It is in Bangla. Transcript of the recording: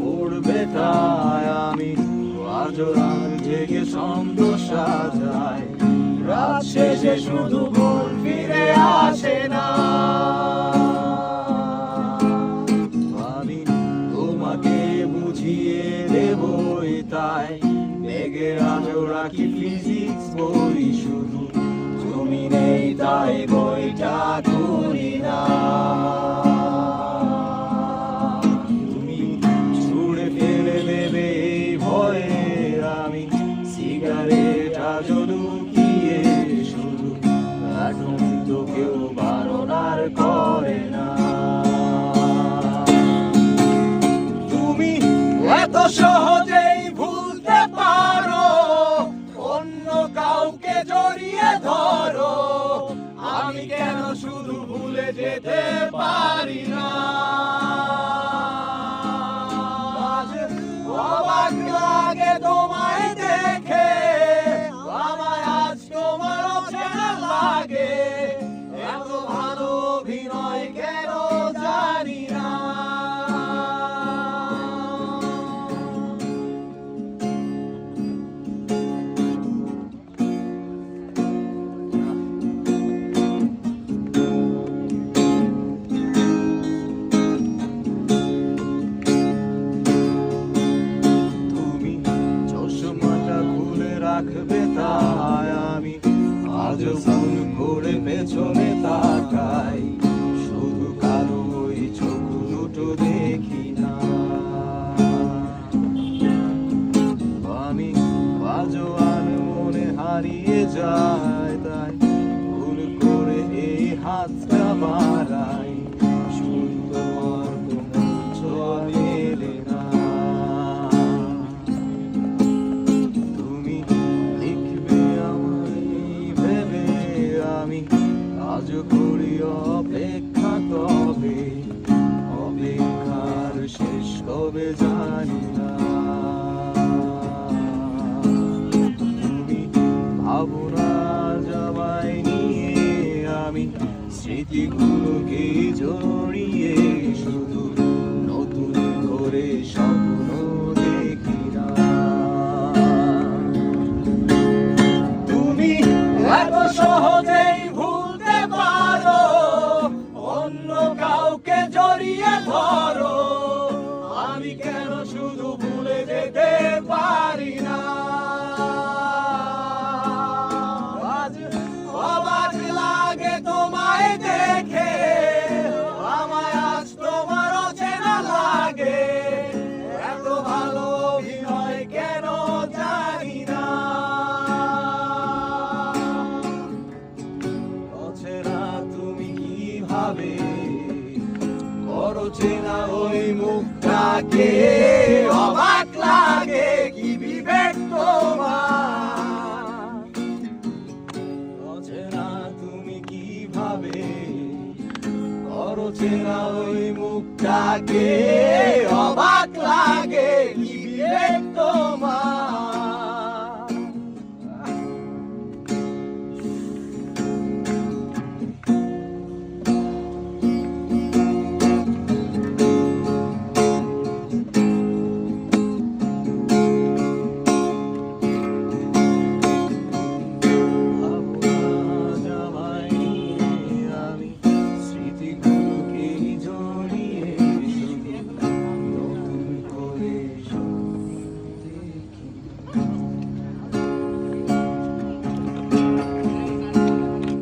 পড়বে তাই আমি আজও রাত জেগে ছন্দ সাজাই। রাত শেষে শুধু ভোর ফিরে আসে না। আমি তোমাকে বুঝিয়ে দেবই তাই মেঘের আজও রাখি ফিজিক্স বই শুধু। তুমি নেই তাই বইটা খুলি না। তুমি ছুঁড়ে ফেলে দেবে এই ভয়ে আমি সিগারেট আজও লুকিয়ে শুধু। এখন তো কেউ বারণ আর করে না। তুমি এত সহজেই ভুলতে পারো অন্য কাউকে জড়িয়ে ধরো। আমি কেন শুধু ভুলে যেতে পারি না। অবাক লাগে তোমায় দেখে আমায় আজ তোমার অচেনা লাগে। এত ভালো অভিনয় কেন জানি না। রাখবে তাই আমি আজও ফোন করে পেছনে তাকাই শুধু কারো ওই চোখ দুটো দেখি না। আমি আজও আর মনে হারিয়ে যায় তাই ভুল করে এই হাতটা বাড়াই শুধু তোমার কোনো চলে না। আজও করি অপেক্ষা তবে অপেক্ষার শেষ কবে জানি না। তুমি ভাবনা জমায় নিয়ে আমি স্মৃতিগুলোকে জড়িয়ে শুধু নতুন করে স্বপ্ন দেখি না। তুমি এত সহজেই কাউকে জড়িয়ে ধরো। আমি কেন শুধু ভুলে যেতে পারি না। আজ অবাক লাগে তোমায় দেখে আমায় আজ তোমার অচেনা লাগে। এত ভালো অভিনয় কেন জানি না। অচেনা তুমি কিভাবে চেনা ওই মুখটাকে অবাক লাগে কি বিবেক তোমার। অচেনা তুমি কিভাবে চেনা ওই মুখটাকে